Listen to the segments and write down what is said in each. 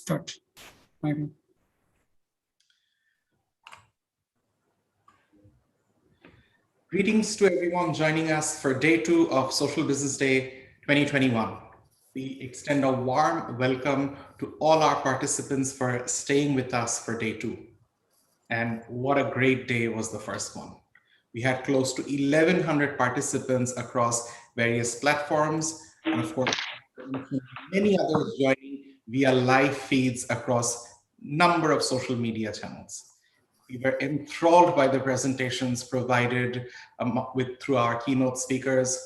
start. Maybe. Greetings to everyone joining us for day 2 of Social Business Day 2021. We extend a warm welcome to all our participants for staying with us for day 2. And what a great day was the first one. We had close to 1,100 participants across various platforms, and of course, many others joining via live feeds across number of social media channels. We were enthralled by the presentations provided through our keynote speakers,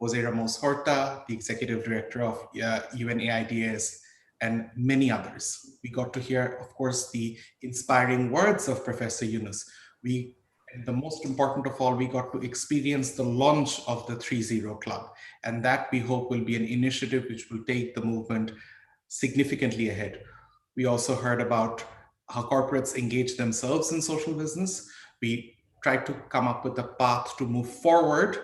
Jose Ramos Horta, the Executive Director of UNAIDS, and many others. We got to hear, of course, the inspiring words of Professor Yunus. And the most important of all, we got to experience the launch of the 3.0 Club. And that we hope will be an initiative which will take the movement significantly ahead. We also heard about how corporates engage themselves in social business. We tried to come up with a path to move forward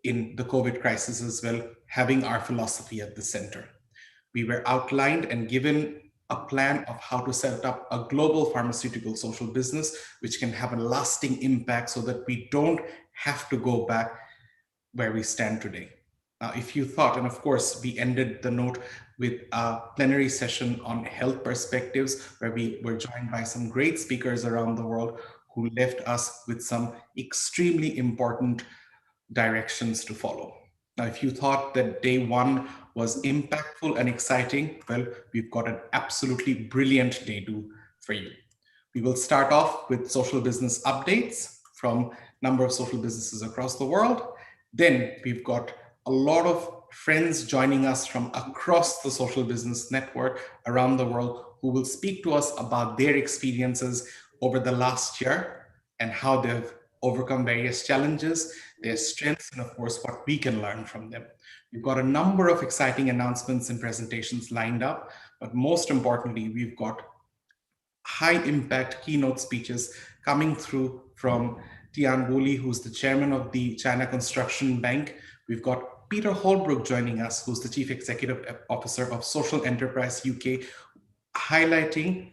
in the COVID crisis as well, having our philosophy at the center. We were outlined and given a plan of how to set up a global pharmaceutical social business, which can have a lasting impact so that we don't have to go back where we stand today. Now, if you thought, and of course, we ended the note with a plenary session on health perspectives, where we were joined by some great speakers around the world who left us with some extremely important directions to follow. Now, if you thought that day 1 was impactful and exciting, well, we've got an absolutely brilliant day 2 for you. We will start off with social business updates from a number of social businesses across the world. Then we've got a lot of friends joining us from across the social business network around the world who will speak to us about their experiences over the last year and how they've overcome various challenges, their strengths, and of course, what we can learn from them. We've got a number of exciting announcements and presentations lined up, but most importantly, we've got high impact keynote speeches coming through from Tian Wuli, who's the chairman of the China Construction Bank. We've got Peter Holbrook joining us, who's the Chief Executive Officer of Social Enterprise UK, highlighting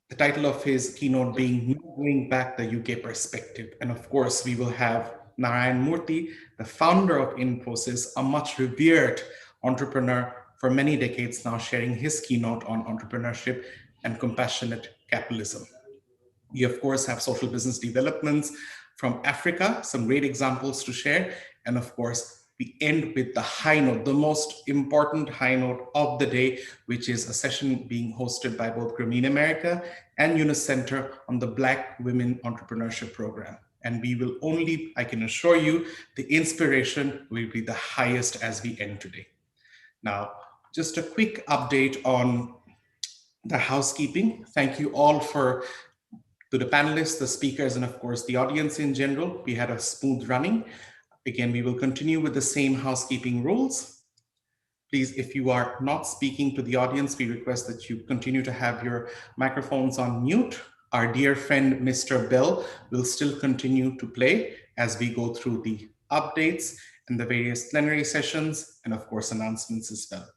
the title of his keynote being Moving Back the UK Perspective. And of course, we will have Narayan Murthy, the founder of Infosys, a much revered entrepreneur for many decades now, sharing his keynote on entrepreneurship and compassionate capitalism. We, of course, have social business developments from Africa, some great examples to share. And of course, we end with the high note, the most important high note of the day, which is a session being hosted by both Grameen America and Yunus Center on the Black Women Entrepreneurship Program. And we will only, I can assure you, the inspiration will be the highest as we end today. Now, just a quick update on the housekeeping. Thank you all to the panelists, the speakers, and of course, the audience in general. We had a smooth running. Again, we will continue with the same housekeeping rules. Please, if you are not speaking to the audience, we request that you continue to have your microphones on mute. Our dear friend, Mr. Bell, will still continue to play as we go through the updates and the various plenary sessions, and of course, announcements as well.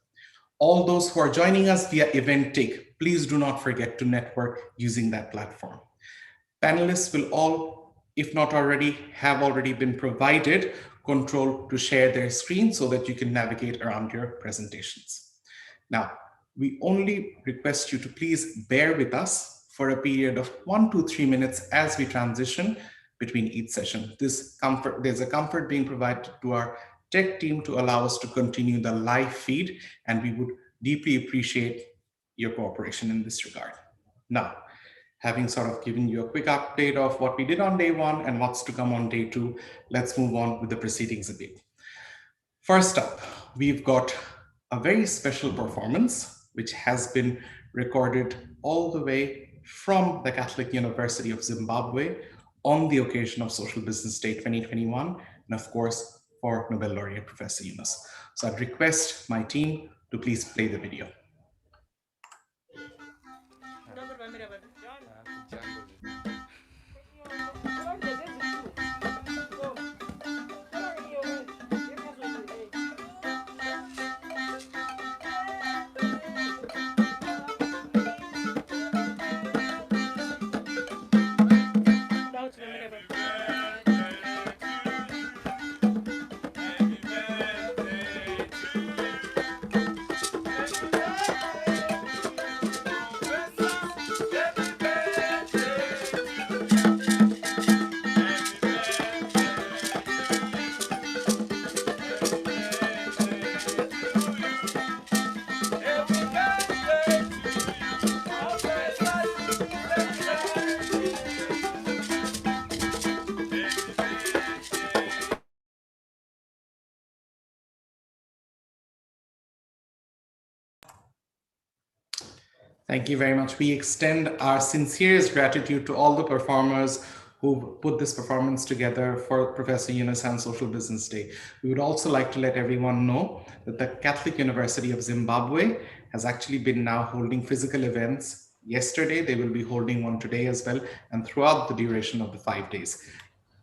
All those who are joining us via Eventic, please do not forget to network using that platform. Panelists will all, if not already, have already been provided control to share their screen so that you can navigate around your presentations. Now, we only request you to please bear with us for a period of 1 to 3 minutes as we transition between each session. There's a comfort being provided to our tech team to allow us to continue the live feed, and we would deeply appreciate your cooperation in this regard. Now, having sort of given you a quick update of what we did on day 1 and what's to come on day 2, let's move on with the proceedings a bit. First up, we've got a very special performance, which has been recorded all the way from the Catholic University of Zimbabwe on the occasion of Social Business Day 2021, and of course, for Nobel laureate Professor Yunus. So I'd request my team to please play the video. Thank you very much. We extend our sincerest gratitude to all the performers who put this performance together for Professor Yunusan's Social Business Day. We would also like to let everyone know that the Catholic University of Zimbabwe has actually been now holding physical events. Yesterday, they will be holding one today as well, and throughout the duration of the 5 days.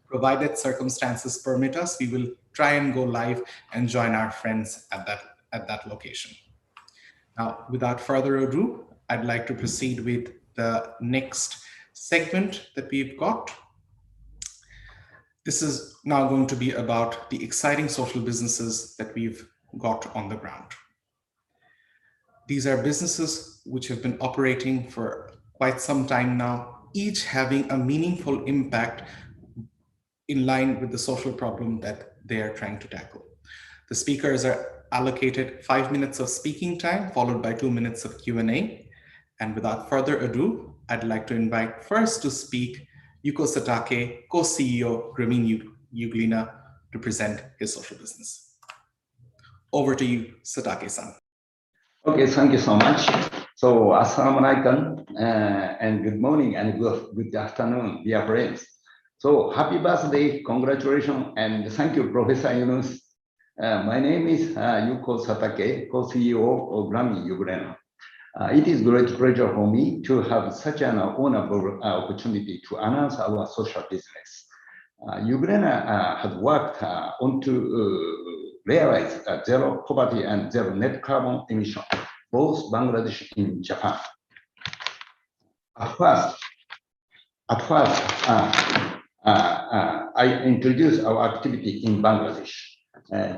Provided circumstances permit us, we will try and go live and join our friends at that location. Now, without further ado, I'd like to proceed with the next segment that we've got. This is now going to be about the exciting social businesses that we've got on the ground. These are businesses which have been operating for quite some time now, each having a meaningful impact in line with the social problem that they are trying to tackle. The speakers are allocated 5 minutes of speaking time, followed by 2 minutes of Q&A. And without further ado, I'd like to invite first to speak Yuko Satake, co-CEO Grameen Shakti, to present his social business. Over to you, Satake-san. Okay, thank you so much. So, assalamu alaikum, and good morning and good afternoon, dear friends. So, happy birthday, congratulations, and thank you, Professor Yunus. My name is Yuko Satake, co-CEO of Grameen Shakti. It is a great pleasure for me to have such an honorable opportunity to announce our social business. Ugrena has worked on to realize zero poverty and zero net carbon emission, both Bangladesh and Japan. At first, I introduced our activity in Bangladesh.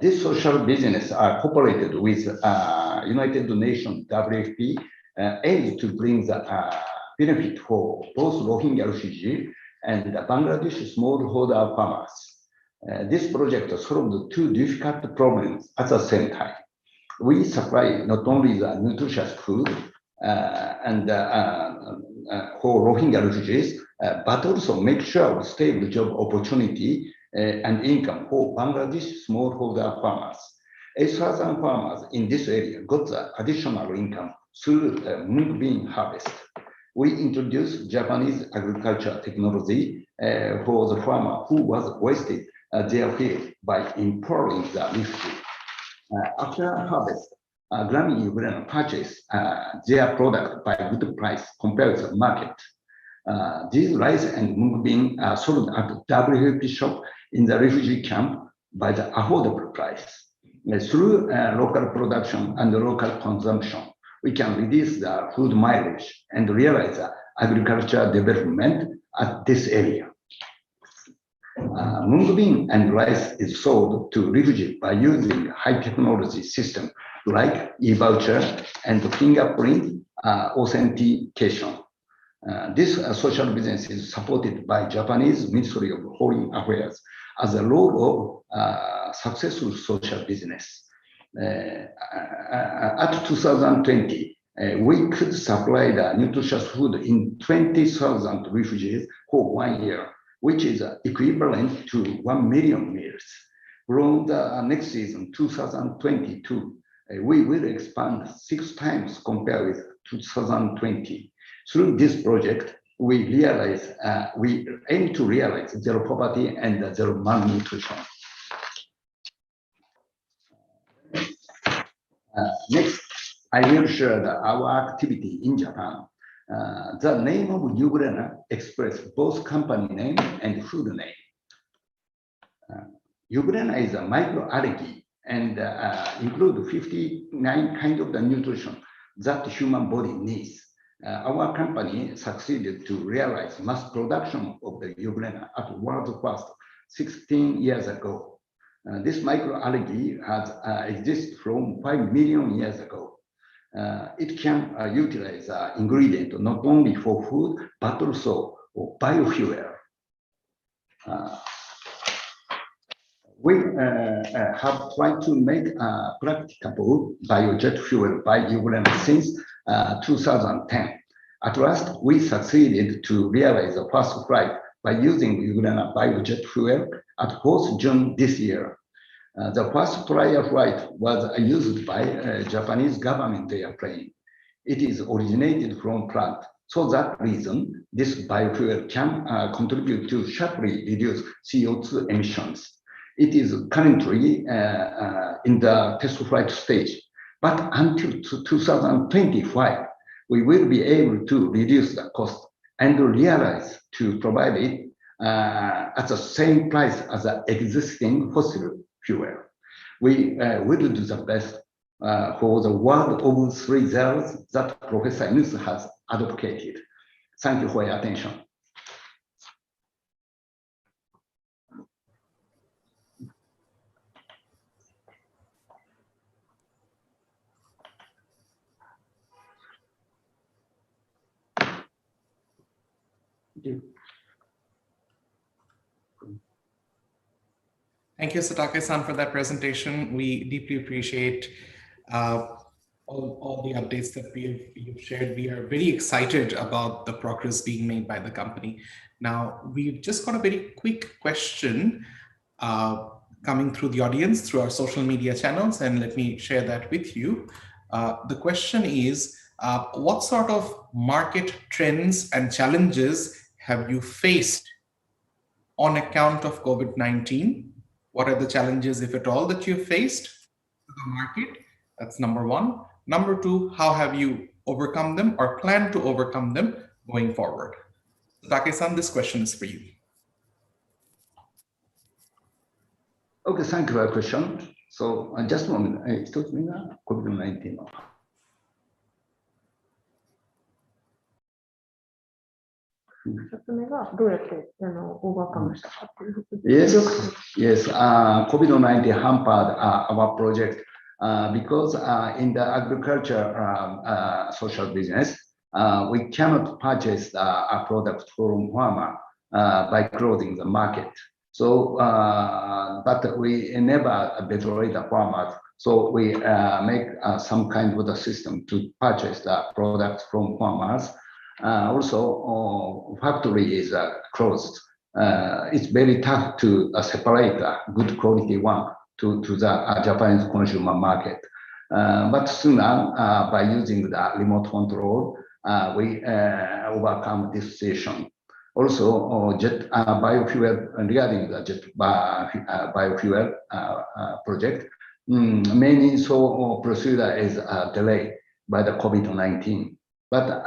This social business are cooperated with United Nations WFP, aims to bring the benefit for both Rohingya refugees and Bangladesh smallholder farmers. This project solved two difficult problems at the same time. We supply not only the nutritious food and for Rohingya refugees, but also make sure stable job opportunity and income for Bangladesh smallholder farmers. 8,000 farmers in this area got the additional income through mung bean harvest. We introduced Japanese agriculture technology for the farmer who was wasted their field by empowering the refugee. After harvest, Grameen Shakti purchased their product by good price compared to the market. These rice and mung bean are sold at the WFP shop in the refugee camp by the affordable price. Through local production and local consumption, we can reduce the food mileage and realize agriculture development at this area. Mung bean and rice is sold to refugees by using high technology system like e-voucher and fingerprint authentication. This social business is supported by Japanese Ministry of Foreign Affairs as a role of successful social business. At 2020, we could supply the nutritious food in 20,000 refugees for 1 year, which is equivalent to 1 million meals. From the next season, 2022, we will expand 6 times compared with 2020. Through this project, we aim to realize zero poverty and zero malnutrition. Next, I will share our activity in Japan. The name of Ugrena expresses both company name and food name. Ugrena is a microalgae and include 59 kinds of the nutrition that human body needs. Our company succeeded to realize mass production of the Ugrena at world first 16 years ago. This microalgae has existed from 5 million years ago. It can utilize ingredient not only for food, but also for biofuel. We have tried to make practicable biojet fuel by Ugrena since 2010. At last, we succeeded to realize the first flight by using Ugrena biojet fuel at 4th June this year. The first trial flight was used by a Japanese government airplane. It is originated from plant. So that reason, this biofuel can contribute to sharply reduce CO2 emissions. It is currently in the test flight stage, but until 2025, we will be able to reduce the cost and realize to provide it at the same price as the existing fossil fuel. We will do the best for the world of three zeros that Professor Inus has advocated. Thank you for your attention. Thank you, Satake-san, for that presentation. We deeply appreciate all the updates that you've shared. We are very excited about the progress being made by the company. Now, we've just got a very quick question coming through the audience, through our social media channels, and let me share that with you. The question is, what sort of market trends and challenges have you faced on account of COVID-19? What are the challenges, if at all, that you've faced to the market? That's number one. Number two, how have you overcome them or plan to overcome them going forward? Take-san, this question is for you. Okay, thank you for your question. So just a moment, COVID-19. Yes, COVID-19 hampered our project because in the agriculture social business, we cannot purchase a product from farmer by closing the market. So, but we never betray the farmers. So we make some kind of a system to purchase the products from farmers. Also, factory is closed. It's very tough to separate a good quality one to the Japanese consumer market. But soon by using the remote control, we overcome this situation. Also, jet biofuel, regarding the jet biofuel project, many so procedure is delayed by the COVID-19. But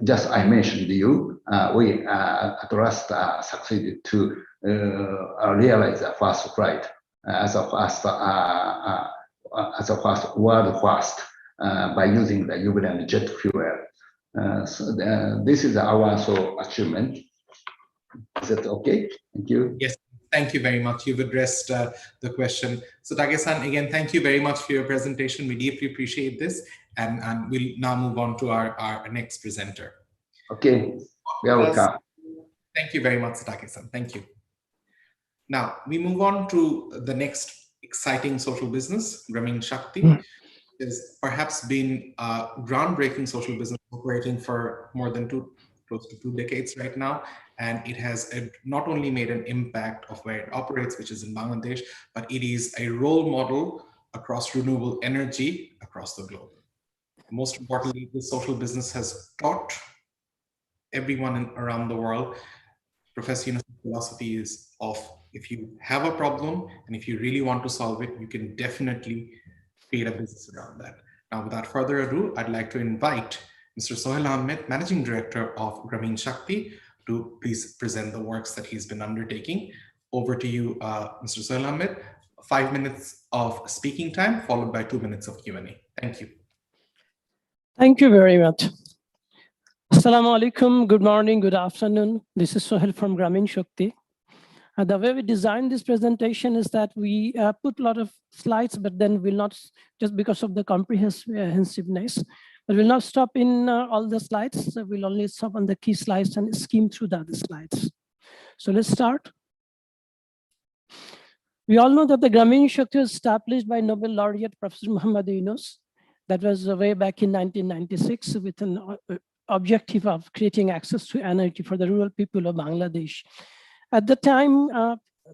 just I mentioned to you, we at last succeeded to realize the first flight as a first world first by using the Ugandan jet fuel. So this is our achievement. Is that okay? Thank you. Yes, thank you very much. You've addressed the question. So Take-san, again, thank you very much for your presentation. We deeply appreciate this. And we'll now move on to our next presenter. Okay, welcome. Thank you very much, Take-san. Thank you. Now, we move on to the next exciting social business, Grameen Shakti. It has perhaps been a groundbreaking social business operating for more than close to 2 decades right now. And it has not only made an impact of where it operates, which is in Bangladesh, but it is a role model across renewable energy across the globe. Most importantly, this social business has taught everyone around the world. Professor Yunus's philosophy is of, if you have a problem and if you really want to solve it, you can definitely create a business around that. Now, without further ado, I'd like to invite Mr. Sohail Ahmed, Managing Director of Grameen Shakti, to please present the works that he's been undertaking. Over to you, Mr. Sohail Ahmed. 5 minutes of speaking time, followed by 2 minutes of Q&A. Thank you. Thank you very much. Assalamu alaikum, good morning, good afternoon. This is Sohail from Grameen Shakti. The way we designed this presentation is that we put a lot of slides, but then we'll not, just because of the comprehensiveness, but we'll not stop in all the slides. So we'll only stop on the key slides and skim through the other slides. So let's start. We all know that the Grameen Shakti was established by Nobel laureate Professor Muhammad Yunus. That was way back in 1996 with an objective of creating access to energy for the rural people of Bangladesh. At the time,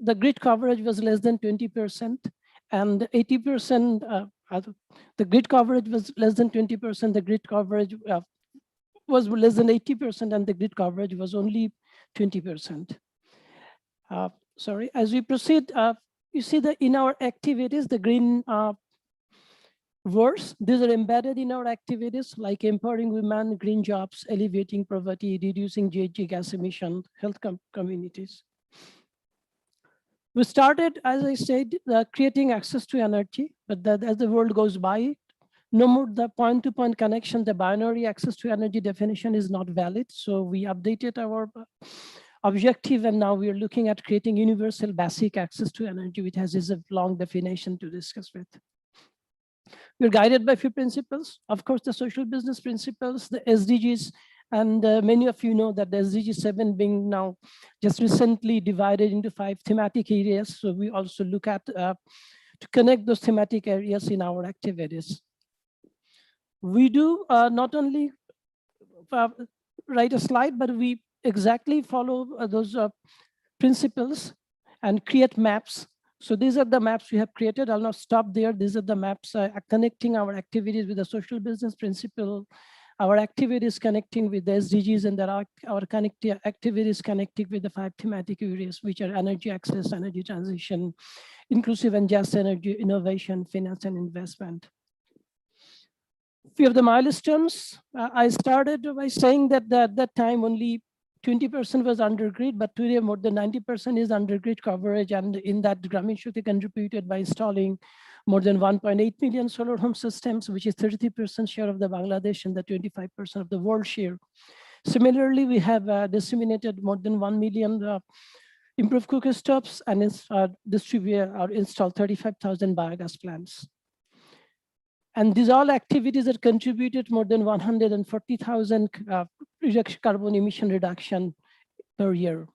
the grid coverage was less than 20%, and 80% The grid coverage was less than 20%. The grid coverage was less than 80%, and the grid coverage was only 20%. Sorry, as we proceed, you see that in our activities, the green words, these are embedded in our activities like empowering women, green jobs, alleviating poverty, reducing GHG gas emission, health communities. We started, as I said, creating access to energy, but that as the world goes by, no more the point-to-point connection, the binary access to energy definition is not valid. So we updated our objective, and now we are looking at creating universal basic access to energy, which has a long definition to discuss with. We're guided by a few principles. Of course, the social business principles, the SDGs, and many of you know that the SDG 7 being now just recently divided into 5 thematic areas. So we also look at to connect those thematic areas in our activities. We do not only write a slide, but we exactly follow those principles and create maps. So these are the maps we have created. I'll not stop there. These are the maps connecting our activities with the social business principle, our activities connecting with the SDGs, and there are our activities connecting with the 5 thematic areas, which are energy access, energy transition, inclusive and just energy, innovation, finance, and investment. Few of the milestones, I started by saying that at that time only 20% was under grid, but today more than 90% is under grid coverage. And in that, Grameen Shakti contributed by installing more than 1.8 million solar home systems, which is 33% share of the Bangladesh and the 25% of the world share. Similarly, we have disseminated more than 1 million improved cookstoves and distribute or install 35,000 biogas plants. And these all activities that contributed more than 140,000 carbon emission reduction per year.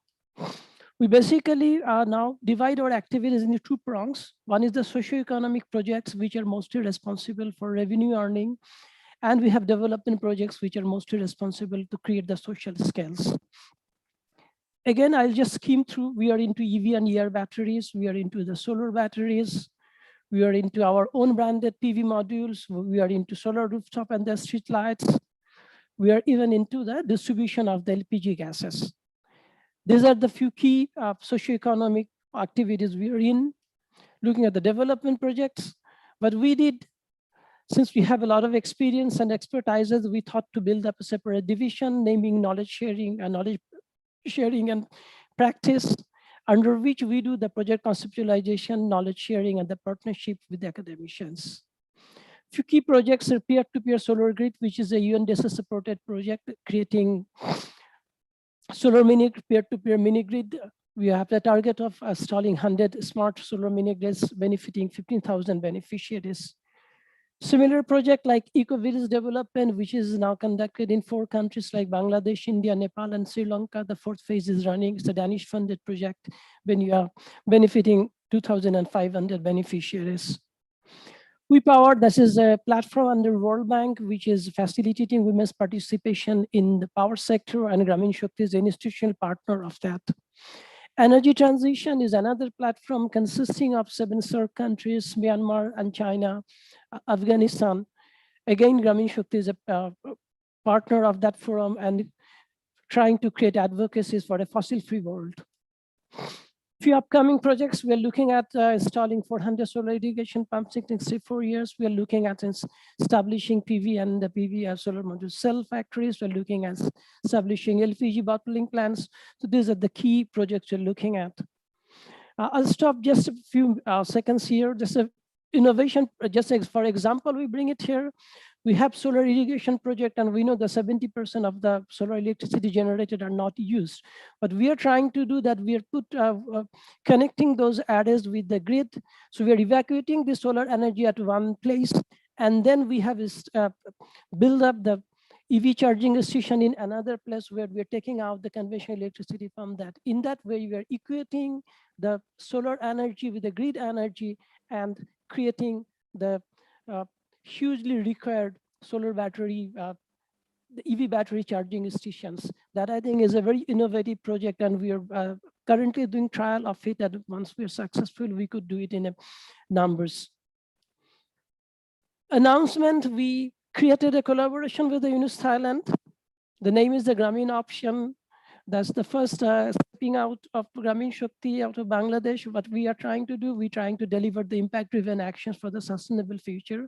We basically now divide our activities into 2 prongs. One is the socioeconomic projects, which are mostly responsible for revenue earning. And we have development projects, which are mostly responsible to create the social scales. Again, I'll just skim through. We are into EV and ER batteries. We are into the solar batteries. We are into our own branded PV modules. We are into solar rooftop and the street lights. We are even into the distribution of the LPG gases. These are the few key socioeconomic activities we are in, looking at the development projects. But we did, since we have a lot of experience and expertises, we thought to build up a separate division, naming knowledge sharing and practice, under which we do the project conceptualization, knowledge sharing, and the partnership with the academicians. Few key projects are peer-to-peer solar grid, which is a UNDESA supported project creating solar mini peer-to-peer mini grid. We have the target of installing 100 smart solar mini grids benefiting 15,000 beneficiaries. Similar project like eco-village development, which is now conducted in 4 countries like Bangladesh, India, Nepal, and Sri Lanka. The 4th phase is running. It's a Danish funded project when you are benefiting 2,500 beneficiaries. We Power, this is a platform under World Bank, which is facilitating women's participation in the power sector, and Grameen Shakti is an institutional partner of that. Energy transition is another platform consisting of 7 SAARC countries, Myanmar and China, Afghanistan. Again, Grameen Shakti is a partner of that forum and trying to create advocacies for a fossil-free world. Few upcoming projects, we are looking at installing 400 solar irrigation pumps in 4 years. We are looking at establishing PV and the PV solar module cell factories. We're looking at establishing LPG bottling plants. So these are the key projects we're looking at. I'll stop just a few seconds here. Just a innovation, just for example, we bring it here. We have solar irrigation project, and we know that 70% of the solar electricity generated are not used. But we are trying to do that. We are connecting those areas with the grid. So we are evacuating the solar energy at one place, and then we have build up the EV charging station in another place where we are taking out the conventional electricity from that. In that way, we are equating the solar energy with the grid energy and creating the hugely required solar battery, the EV battery charging stations. That I think is a very innovative project, and we are currently doing trial of it. And once we're successful, we could do it in numbers. announcement, we created a collaboration with the UNICEF Thailand. The name is the Grameen Option. That's the first stepping out of Grameen Shakti out of Bangladesh. What we are trying to do, we're trying to deliver the impact-driven actions for the sustainable future.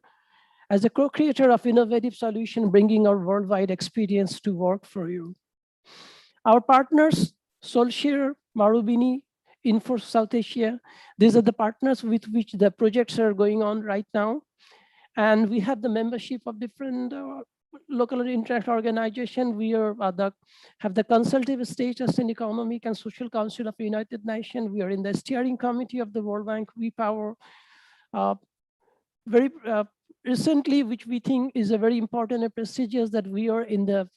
As a co-creator of innovative solution, bringing our worldwide experience to work for you. Our partners, Solskjaer, Marubeni, Info South Asia, these are the partners with which the projects are going on right now. And we have the membership of different local international organizations. We are have the consultative status in Economic and Social Council of the United Nations. We are in the steering committee of the World Bank. We power very recently, which we think is a very important and prestigious, that we are in the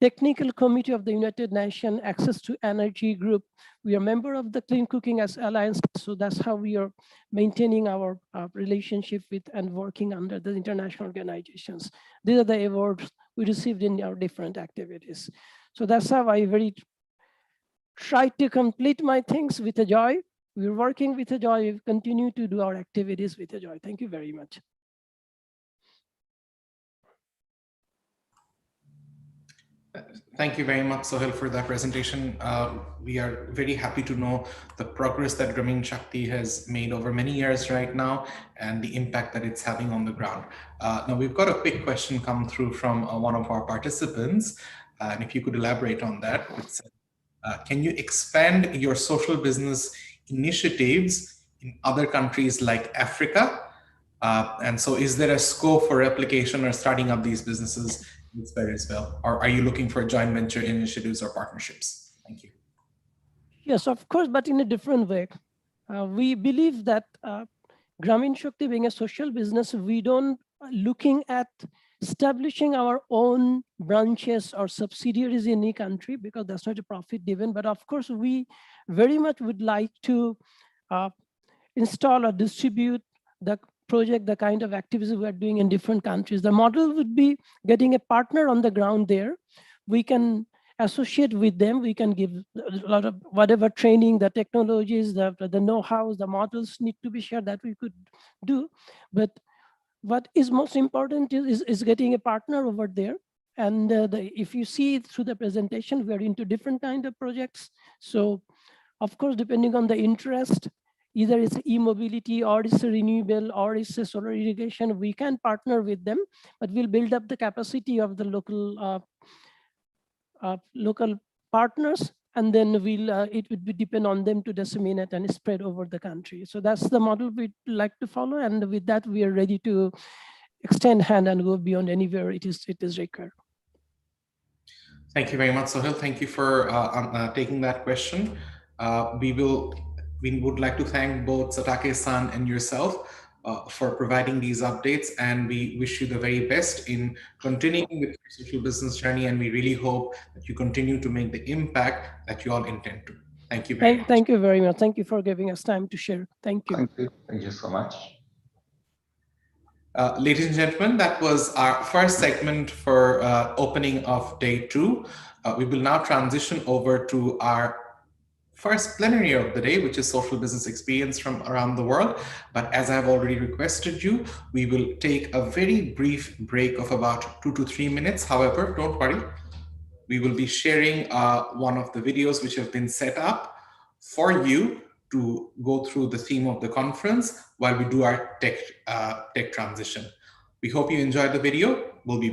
technical committee of the United Nations Access to Energy Group. We are member of the Clean Cooking as Alliance. So that's how we are maintaining our relationship with and working under the international organizations. These are the awards we received in our different activities. So that's how I very try to complete my things with a joy. We're working with a joy. We continue to do our activities with a joy. Thank you very much. Thank you very much, Sohail, for that presentation. We are very happy to know the progress that Grameen Shakti has made over many years right now and the impact that it's having on the ground. Now, we've got a quick question come through from one of our participants. And if you could elaborate on that, it's, can you expand your social business initiatives in other countries like Africa? And so is there a scope for replication or starting up these businesses there as well? Or are you looking for joint venture initiatives or partnerships? Thank you. Yes, of course, but in a different way. We believe that Grameen Shakti being a social business, we don't looking at establishing our own branches or subsidiaries in any country, because that's not a profit driven. But of course, we very much would like to install or distribute the project, the kind of activities we are doing in different countries. The model would be getting a partner on the ground there. We can associate with them. We can give a lot of whatever training, the technologies, the know-how, the models need to be shared, that we could do. But what is most important is getting a partner over there. And if you see through the presentation, we are into different kind of projects. So of course, depending on the interest, either it's e-mobility or it's a renewable or it's a solar irrigation, we can partner with them, but we'll build up the capacity of the local partners, and then it would be depend on them to disseminate and spread over the country. So that's the model we'd like to follow, and with that, we are ready to extend hand and go beyond anywhere it is required. Thank you very much, Sohail. Thank you for taking that question. We would like to thank both Satake-san and yourself for providing these updates, and we wish you the very best in continuing with your social business journey, and we really hope that you continue to make the impact that you all intend to. Thank you very much. Thank you very much. Thank you for giving us time to share. Thank you. Thank you. Thank you so much. Ladies and gentlemen, that was our first segment for opening of day 2. We will now transition over to our first plenary of the day, which is social business experience from around the world. But as I've already requested you, we will take a very brief break of about 2 to 3 minutes. However, don't worry, we will be sharing one of the videos which have been set up for you to go through the theme of the conference while we do our tech transition. We hope you enjoyed the video. We'll be